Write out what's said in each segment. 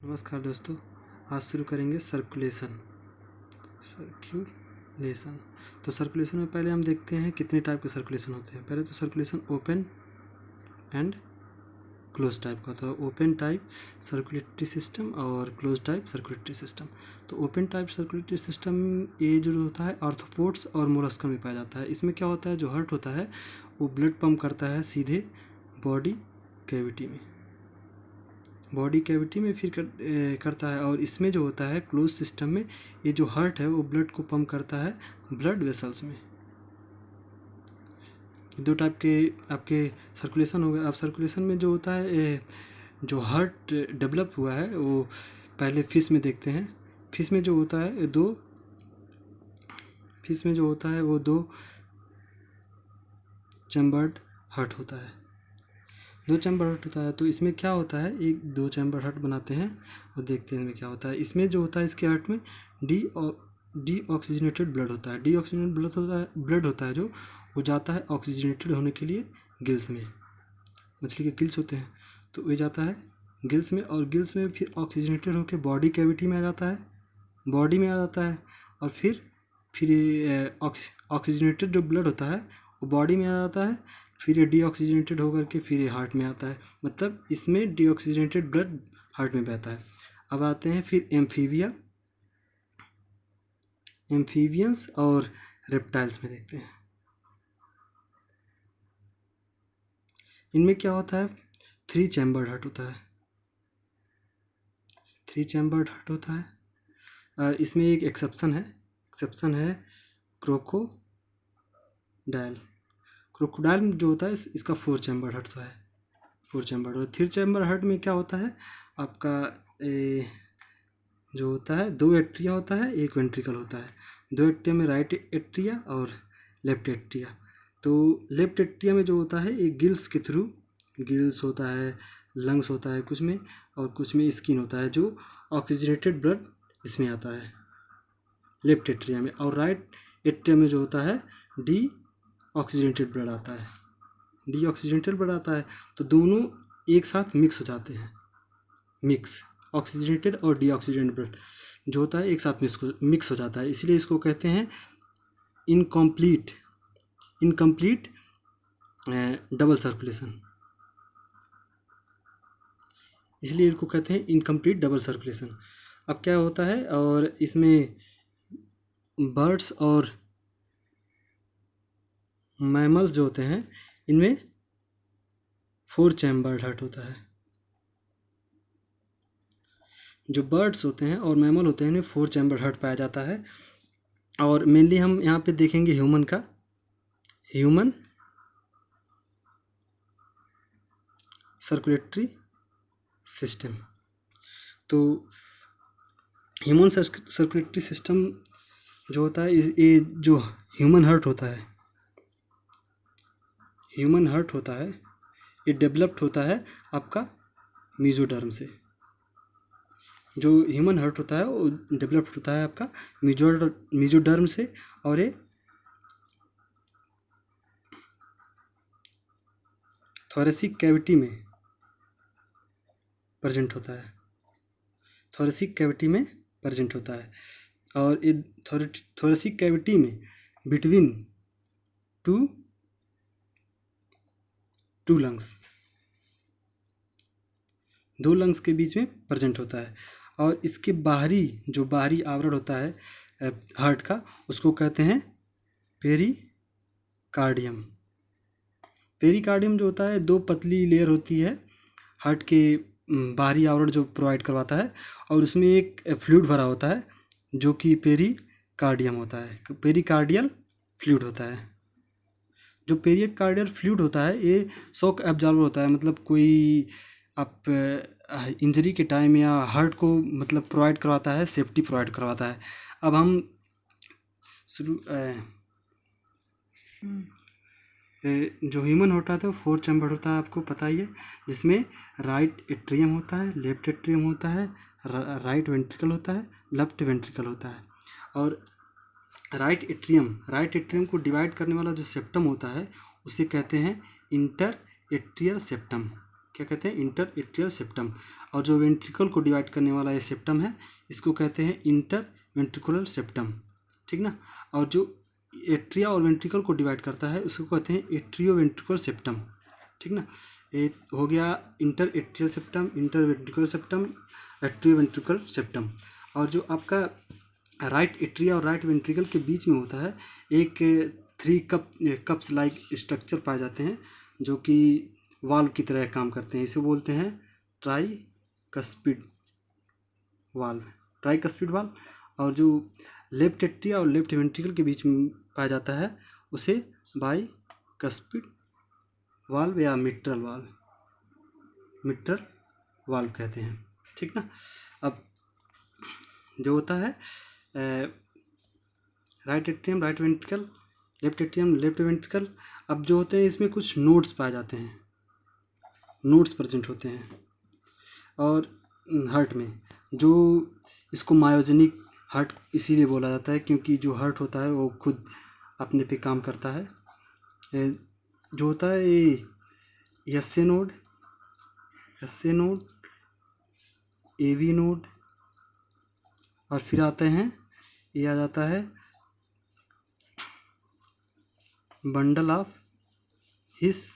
नमस्कार दोस्तों, आज शुरू करेंगे सर्कुलेशन। तो सर्कुलेशन में पहले हम देखते हैं कितने टाइप के सर्कुलेशन होते हैं। पहले तो circulation open and close type का होता है। ओपन टाइप सर्कुलेटरी सिस्टम और क्लोज टाइप सर्कुलेटरी सिस्टम। तो ओपन टाइप सर्कुलेटरी सिस्टम ये जो होता है आर्थ्रोपोड्स और मोलस्का में पाया जाता है। इसमें क्या होता है, जो हार्ट होता है वो ब्लड पंप करता है सीधे बॉडी कैविटी में फिर करता है। और इसमें जो होता है क्लोज सिस्टम में ये जो हार्ट है वो ब्लड को पंप करता है ब्लड वेसल्स में। दो टाइप के आपके सर्कुलेशन हो गए। अब सर्कुलेशन में जो होता है जो हार्ट डेवलप हुआ है वो पहले फिश में देखते हैं। फिश में जो होता है वो दो चैम्बर्ड हार्ट होता है। दो चैम्बर हार्ट होता है। तो इसमें क्या होता है, एक दो चैम्बर हार्ट बनाते हैं और देखते हैं इनमें क्या होता है। इसमें जो होता है इसके हार्ट में डी ऑक्सीजनेटेड ब्लड होता है। डी ऑक्सीजनेटेड ब्लड होता है जो वो जाता है ऑक्सीजनेटेड होने के लिए गिल्स में। मछली के गिल्स होते हैं तो वो जाता है गिल्स में, और गिल्स में फिर ऑक्सीजनेटेड होकर बॉडी कैविटी में आ जाता है, और फिर ऑक्सीजनेटेड जो ब्लड होता है वो बॉडी में आ जाता है। फिर ये डीऑक्सीजनेटेड होकर के फिर ये हार्ट में आता है। मतलब इसमें डीऑक्सीजनेटेड ब्लड हार्ट में बहता है। अब आते हैं फिर एम्फीबियंस और रेप्टाइल्स में देखते हैं। इनमें क्या होता है, थ्री चैम्बर्ड हार्ट होता है। इसमें एक एक्सेप्शन है क्रोकोडाइल जो होता है इसका फोर चैम्बर हार्ट होता है। और थ्री चैम्बर हार्ट में क्या होता है आपका जो होता है दो एट्रिया होता है, एक वेंट्रिकल होता है। दो एट्रिया में राइट एट्रिया और लेफ्ट एट्रिया। तो लेफ्ट एट्रिया में जो होता है एक गिल्स के थ्रू गिल्स होता है, लंग्स होता है कुछ में, और कुछ में स्किन होता है जो ऑक्सीजनेटेड ब्लड इसमें आता है लेफ्ट एट्रिया में। और राइट एट्रिया में जो होता है डी ऑक्सीजनेटेड ब्लड आता है। तो दोनों एक साथ मिक्स हो जाते हैं। ऑक्सीजनेटेड और डीऑक्सीजनेटेड ब्लड जो होता है एक साथ मिक्स हो जाता है। इसलिए इसको कहते हैं इनकम्प्लीट डबल सर्कुलेशन। अब क्या होता है, और इसमें बर्ड्स और मैमल्स जो होते हैं इनमें फोर चैम्बर्ड हार्ट होता है। जो बर्ड्स होते हैं और मैमल होते हैं इनमें फोर चैम्बर हार्ट पाया जाता है। और मेनली हम यहाँ पे देखेंगे ह्यूमन सर्कुलेटरी सिस्टम। तो ह्यूमन सर्कुलेटरी सिस्टम जो होता है ये जो ह्यूमन हार्ट होता है ये डेवलप्ड होता है आपका मीजोडर्म से। जो ह्यूमन हार्ट होता है वो डेवलप्ड होता है आपका मीजोडर्म से, और ये थोरेसिक कैविटी में प्रेजेंट होता है। और ये थोरेसिक कैविटी में बिटवीन टू लंग्स, दो लंग्स के बीच में प्रेजेंट होता है। और इसके बाहरी आवरण होता है हार्ट का, उसको कहते हैं पेरिकार्डियम जो होता है दो पतली लेयर होती है हार्ट के बाहरी आवरण जो प्रोवाइड करवाता है, और उसमें एक फ्लूइड भरा होता है जो कि पेरिकार्डियम होता है, पेरिकार्डियल फ्लूइड होता है। जो पेरिकार्डियल फ्लूइड होता है ये शॉक एब्जॉर्बर होता है। मतलब कोई आप इंजरी के टाइम या हार्ट को मतलब प्रोवाइड करवाता है, सेफ्टी प्रोवाइड करवाता है। अब हम जो ह्यूमन होता है तो फोर चैम्बर होता है, आपको पता ही है, जिसमें राइट एट्रियम होता है, लेफ्ट एट्रियम होता है, राइट वेंट्रिकल होता है, लेफ्ट वेंट्रिकल होता है। और राइट एट्रियम को डिवाइड करने वाला जो सेप्टम होता है उसे कहते हैं इंटर एट्रियल सेप्टम। क्या कहते हैं, इंटर एट्रियल सेप्टम। और जो वेंट्रिकल को डिवाइड करने वाला ये सेप्टम है इसको कहते हैं इंटर वेंट्रिकुलर सेप्टम, ठीक ना। और जो एट्रिया और वेंट्रिकल को डिवाइड करता है उसको कहते हैं एट्रियो वेंट्रिकुलर सेप्टम, ठीक ना। ये हो गया inter atrial septum, inter ventricular septum, atrio ventricular septum. और जो आपका राइट एट्रिया और राइट वेंट्रिकल के बीच में होता है एक 3 कप्स लाइक स्ट्रक्चर पाए जाते हैं जो कि वाल्व की तरह काम करते हैं। इसे बोलते हैं ट्राइकस्पिड वाल्व, ट्राइकस्पिड वाल्व। और जो लेफ्ट एट्रिया और लेफ्ट वेंट्रिकल के बीच में पाया जाता है उसे बाइकस्पिड वाल्व या मिट्रल वाल्व कहते हैं, ठीक ना। अब जो होता है right atrium right ventricle, left atrium left ventricle. अब जो होते हैं इसमें कुछ नोड्स पाए जाते हैं, नोड्स प्रेजेंट होते हैं। और हार्ट में जो इसको मायोजेनिक हार्ट इसीलिए बोला जाता है क्योंकि जो हार्ट होता है वो खुद अपने पे काम करता है। जो होता है ये S A node, AV node, और फिर आते हैं ये आ जाता है बंडल ऑफ हिस,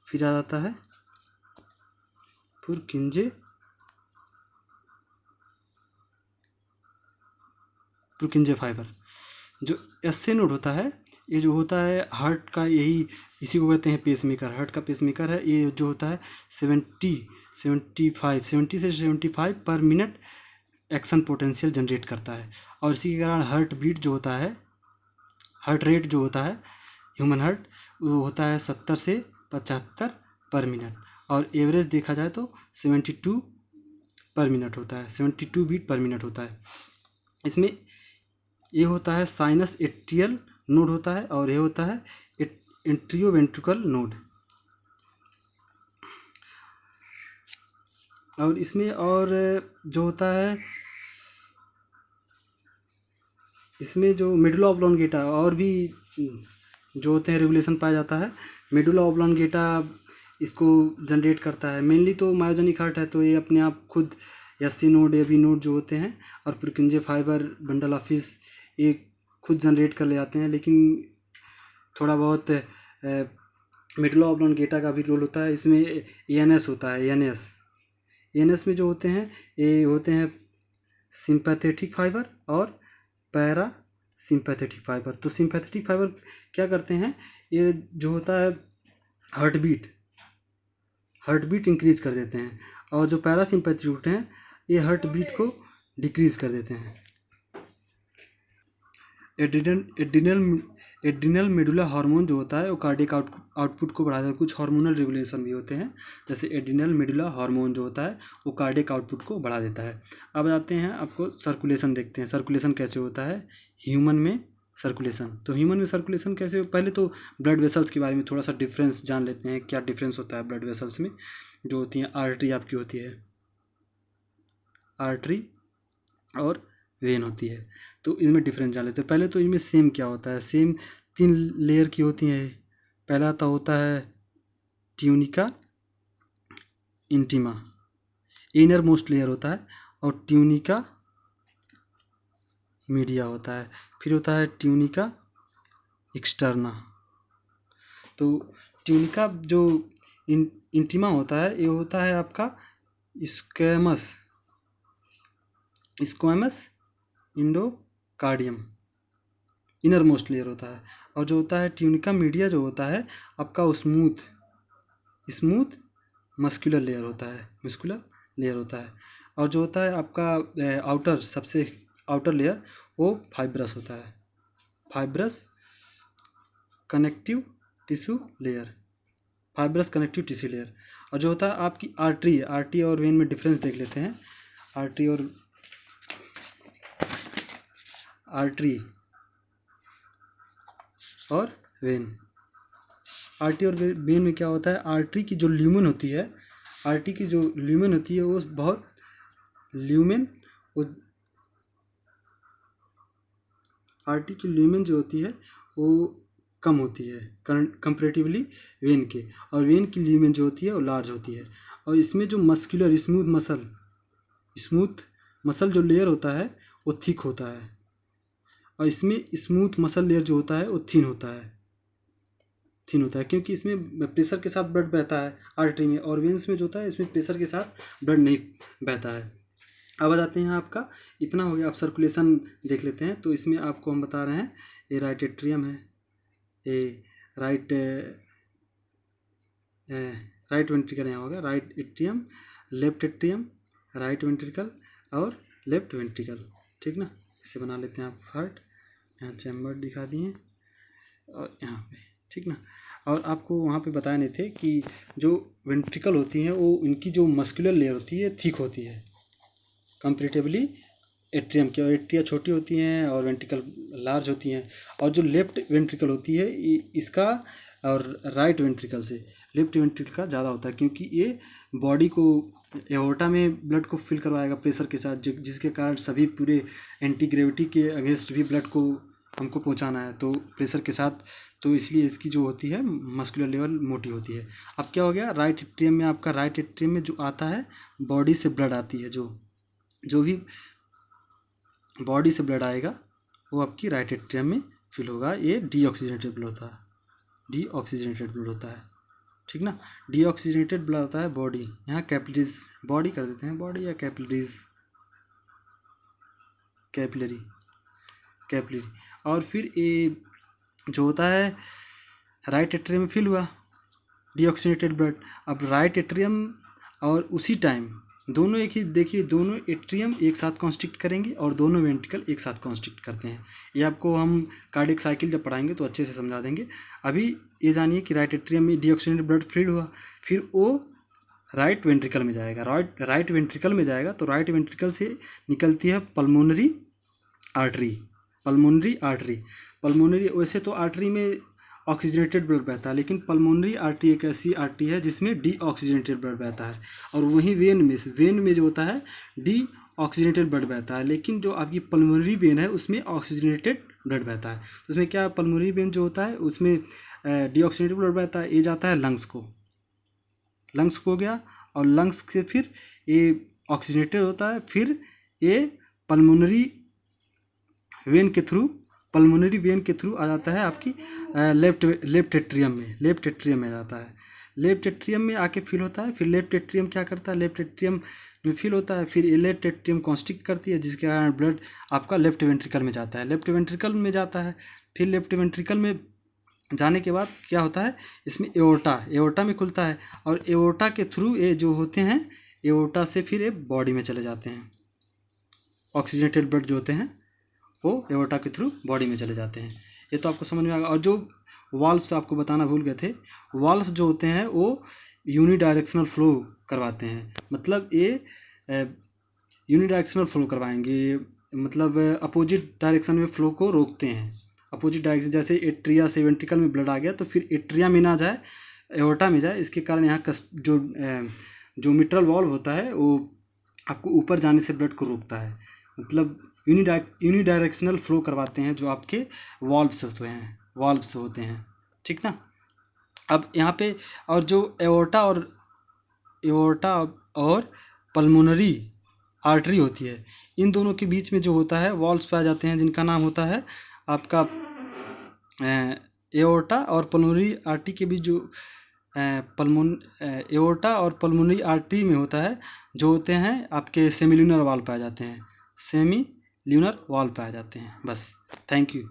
फिर आ जाता है पुरकिंजे फाइबर। जो एस ए नोड होता है ये जो होता है हार्ट का, यही इसी को कहते हैं पेसमेकर, हार्ट का पेसमेकर है। ये जो होता है 70 से 75 पर मिनट एक्शन पोटेंशियल जनरेट करता है। और इसी के कारण हार्ट बीट जो होता है, हार्ट रेट जो होता है ह्यूमन हार्ट वो होता है 70 से 75 पर मिनट। और एवरेज देखा जाए तो 72 पर मिनट होता है, 72 बीट पर मिनट होता है। इसमें ये होता है साइनस एट्रियल नोड होता है और ये होता है एट्रियो वेंट्रिकल नोड। और इसमें और जो होता है इसमें जो मेडुला ऑब्लोंगेटा और भी जो होते हैं रेगुलेशन पाया जाता है। मेडुला ऑब्लोंगेटा इसको जनरेट करता है। मेनली तो मायोजेनिक हार्ट है तो ये अपने आप खुद S C node AV node जो होते हैं और Purkinje fibre bundle of His ये खुद जनरेट कर ले जाते हैं। लेकिन थोड़ा बहुत मेडुला ऑब्लोंगेटा का भी रोल होता है। इसमें एएनएस होता है, एएनएस में जो होते हैं ये होते हैं सिंपैथेटिक फाइबर और पैरा सिंपैथेटिक फाइबर। तो सिंपैथेटिक फाइबर क्या करते हैं, ये जो होता है हार्ट बीट इंक्रीज कर देते हैं। और जो पैरा सिंपैथेटिक होते हैं ये हार्ट बीट को डिक्रीज कर देते हैं। एड्रिनल मेडुला हार्मोन जो होता है वो कार्डियक आउटपुट को बढ़ाता है। कुछ हार्मोनल रेगुलेशन भी होते हैं, जैसे एड्रिनल मेडुला हार्मोन जो होता है वो कार्डियक आउटपुट को बढ़ा देता है। अब आते हैं आपको सर्कुलेशन देखते हैं, सर्कुलेशन कैसे होता है ह्यूमन में सर्कुलेशन। तो ह्यूमन में सर्कुलेशन कैसे, पहले तो ब्लड वेसल्स के बारे में थोड़ा सा डिफरेंस जान लेते हैं। क्या डिफरेंस होता है ब्लड वेसल्स में, जो होती हैं आर्टरी आपकी होती है, आर्टरी और वेन होती है। तो इनमें डिफरेंस जान लेते हैं। पहले तो इनमें सेम क्या होता है, सेम 3 लेयर की होती है। पहला तो होता है tunica intima, inner most layer होता है, और ट्यूनिका मीडिया होता है, फिर होता है ट्यूनिका एक्सटर्ना। तो ट्यूनिका जो इंटीमा होता है ये होता है आपका squamous endocardium, inner most layer होता है। और जो होता है ट्यूनिका मीडिया जो होता है आपका स्मूथ मस्कुलर लेयर होता है। और जो होता है आपका सबसे आउटर लेयर वो फाइब्रस होता है, फाइब्रस कनेक्टिव टिश्यू लेयर। और जो होता है आपकी आर्टरी और वेन में डिफरेंस देख लेते हैं। आर्टरी और वेन में क्या होता है, आर्टरी की जो ल्यूमेन होती है वो बहुत आर्टरी की ल्यूमेन जो होती है वो कम होती है कंपैरेटिवली वेन के, और वेन की ल्यूमेन जो होती है वो लार्ज होती है। और इसमें जो मस्कुलर स्मूथ मसल जो लेयर होता है वो थिक होता है, और इसमें स्मूथ मसल लेयर जो होता है वो थिन होता है, क्योंकि इसमें प्रेशर के साथ ब्लड बहता है आर्टरी में, और वेंस में जो होता है इसमें प्रेशर के साथ ब्लड नहीं बहता है। अब आ जाते हैं, आपका इतना हो गया। आप सर्कुलेशन देख लेते हैं। तो इसमें आपको हम बता रहे हैं, ये राइट एट्रियम है, ये राइट वेंट्रिकल यहाँ होगा, right atrium, left atrium, right ventricle और लेफ्ट वेंट्रिकल, ठीक ना। इसे बना लेते हैं आप हार्ट, यहाँ चैम्बर दिखा दिए और यहाँ पे, ठीक ना। और आपको वहाँ पे बताए नहीं थे कि जो वेंट्रिकल होती हैं वो इनकी जो मस्कुलर लेयर होती है थिक होती है कंपेरेटिवली एट्रियम की, और एट्रिया छोटी होती हैं और वेंट्रिकल लार्ज होती हैं। और जो लेफ्ट वेंट्रिकल होती है इसका और राइट वेंट्रिकल से लेफ्ट वेंट्रिकल का ज़्यादा होता है, क्योंकि ये बॉडी को एओर्टा में ब्लड को फिल करवाएगा प्रेशर के साथ, जिसके कारण सभी पूरे एंटी ग्रेविटी के अगेंस्ट भी ब्लड को हमको पहुंचाना है, तो प्रेशर के साथ, तो इसलिए इसकी जो होती है मस्कुलर लेवल मोटी होती है। अब क्या हो गया, राइट एट्रियम में, आपका राइट एट्रियम में जो आता है बॉडी से ब्लड आती है, जो भी बॉडी से ब्लड आएगा वो आपकी राइट एट्रियम में फिल होगा। ये डीऑक्सीजनेटेड ब्लड होता है, ठीक ना। डीऑक्सीजनेटेड ब्लड आता है बॉडी, यहाँ कैपिलरीज, बॉडी कर देते हैं, बॉडी या कैपिलरीज, कैपिलरी। और फिर ये जो होता है राइट एट्रियम में फिल हुआ डीऑक्सीजनेटेड ब्लड। अब राइट एट्रियम और उसी टाइम दोनों एक ही, देखिए दोनों एट्रियम एक साथ कॉन्स्ट्रिक्ट करेंगे और दोनों वेंट्रिकल एक साथ कॉन्स्ट्रिक्ट करते हैं। ये आपको हम कार्डियक साइकिल जब पढ़ाएंगे तो अच्छे से समझा देंगे। अभी ये जानिए कि राइट एट्रियम में डीऑक्सीजनेटेड ब्लड फिल हुआ, फिर वो राइट वेंट्रिकल में जाएगा, राइट वेंट्रिकल में जाएगा तो राइट वेंट्रिकल से निकलती है पल्मोनरी आर्टरी। वैसे तो आर्टरी में ऑक्सीजनेटेड ब्लड बहता है, लेकिन पल्मोनरी आर्टरी एक ऐसी आर्टरी है जिसमें डीऑक्सीजनेटेड ब्लड बहता है। और वहीं वेन में जो होता है डीऑक्सीजनेटेड ब्लड बहता है, लेकिन जो आपकी पल्मोनरी वेन है उसमें ऑक्सीजनेटेड ब्लड बहता है। उसमें क्या, पल्मोनरी वेन जो होता है उसमें डीऑक्सीजनेटेड ब्लड बहता है, ये जाता है लंग्स को हो गया, और लंग्स से फिर ये ऑक्सीजनेटेड होता है, फिर ये पल्मोनरी वेन के थ्रू आ जाता है आपकी लेफ्ट एट्रियम में जाता है, लेफ्ट एट्रियम में आके फिल होता है। फिर लेफ्ट एट्रियम क्या करता है, लेफ्ट एट्रियम में फिल होता है, फिर ये लेफ्ट एट्रियम कॉन्स्ट्रिक्ट करती है, जिसके कारण ब्लड आपका लेफ्ट वेंट्रिकल में जाता है, फिर लेफ्ट वेंट्रिकल में जाने के बाद क्या होता है, इसमें एओर्टा में खुलता है, और एओर्टा के थ्रू ये जो होते हैं, एओर्टा से फिर ये बॉडी में चले जाते हैं। ऑक्सीजनेटेड ब्लड जो होते हैं वो एओर्टा के थ्रू बॉडी में चले जाते हैं। ये तो आपको समझ में आ गया। और जो वाल्व्स आपको बताना भूल गए थे, वाल्व्स जो होते हैं वो यूनिडायरेक्शनल फ्लो करवाते हैं, मतलब ये यूनिडायरेक्शनल फ्लो करवाएंगे, मतलब अपोजिट डायरेक्शन में फ्लो को रोकते हैं। अपोजिट डायरेक्शन, जैसे एट्रिया से वेंट्रिकल में ब्लड आ गया तो फिर एट्रिया में ना जाए, एओर्टा में जाए, इसके कारण यहाँ जो मिट्रल वाल्व होता है वो आपको ऊपर जाने से ब्लड को रोकता है, मतलब यूनिडायरेक्शनल फ्लो करवाते हैं जो आपके वाल्व्स होते हैं, ठीक ना। अब यहाँ पे और जो एओर्टा और पल्मोनरी आर्टरी होती है, इन दोनों के बीच में जो होता है वाल्व्स पाए जाते हैं, जिनका नाम होता है आपका एओर्टा और पल्मोनरी आर्टरी के बीच जो एओर्टा और पल्मोनरी आर्टरी में होता है, जो होते हैं आपके सेमील्यूनर वाल्व पाए जाते हैं, बस। Thank you.